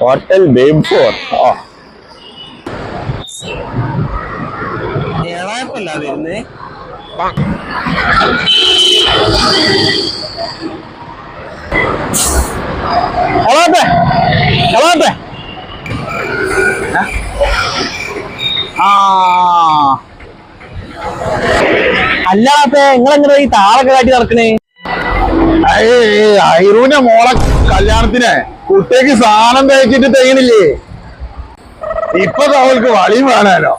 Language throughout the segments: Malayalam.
Hotel babe four. ഏഴായപ്പല്ല വരുന്നേ. അല്ലാതെ നിങ്ങളെങ്ങനെ ഈ താളൊക്കെ കാട്ടി നടക്കണേ? ഐറൂന്റെ മോളെ കല്യാണത്തിന് കുട്ടിക്ക് സാധനം തേച്ചിട്ട് തേങ്ങണില്ലേ? ഇപ്പൊ അവൾക്ക് വളിയും വേണല്ലോ.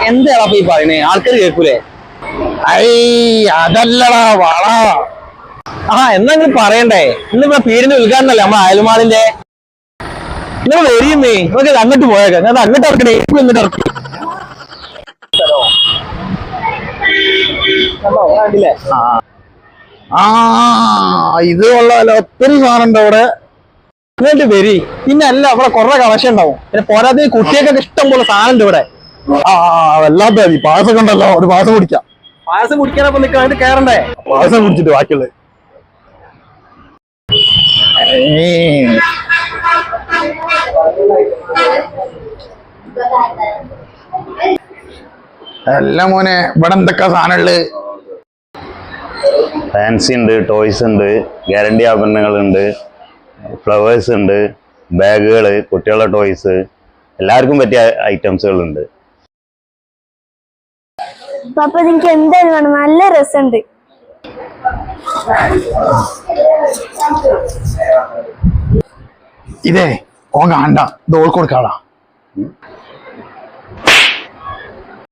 എന്താ ഈ പറയണേ? ആൾക്കാർ കേൾക്കൂലേ? അതല്ലടാ വള. എന്നാ നിങ്ങൾ പറയണ്ടേ? ഇന്നിപ്പോ പീരിന്റെ ഉദ്ഘാടനല്ലേ നമ്മളെ അയൽമാളിന്റെ. നിങ്ങൾ വരിയുമേ, നിങ്ങൾക്ക് അങ്ങോട്ട് പോയേക്കാം. ഞാൻ അങ്ങോട്ട് ഇറക്കണേ, ഇങ്ങോട്ട് ഇറക്കും. ഇത് കൊള്ളാലോ, ഒത്തിരി സാധനം ഉണ്ട് അവിടെ. ഇങ്ങോട്ട് വരി. പിന്നെ അല്ല, അവിടെ കുറെ കളക്ഷൻ ഉണ്ടാവും. പിന്നെ പോരാതെ കുട്ടികൾക്കൊക്കെ ഇഷ്ടം പോലെ സാധനം ഉണ്ട് ഇവിടെ. വല്ലാത്ത മതി. പായസം കണ്ടല്ലോ, ഒരു പായസം കുടിക്കാം. പായസം കുടിക്കാനപ്പോ നിൽക്കാം, അതിന് കയറണ്ടേ? പായസം കുടിച്ചിട്ട് ബാക്കിയുള്ളത്. അല്ല മോനെ, ഇവിടെ എന്തൊക്കെ സാധനങ്ങള്? ഫാൻസി ഉണ്ട്, ടോയ്സ് ഉണ്ട്, ഗ്യാരണ്ടി ആഭരണങ്ങളുണ്ട്, ഫ്ലവേഴ്സ് ഉണ്ട്, ബാഗുകൾ, കുട്ടികളുടെ ടോയ്സ്, എല്ലാവർക്കും പറ്റിയ ഐറ്റംസുകളുണ്ട്. പപ്പ എനിക്ക് എന്തായാലും വേണം, നല്ല രസമുണ്ട്. ഇതേ ഓൻ കാണണ്ട, ഇത് ഓൾക്ക് കൊടുക്കാളാ.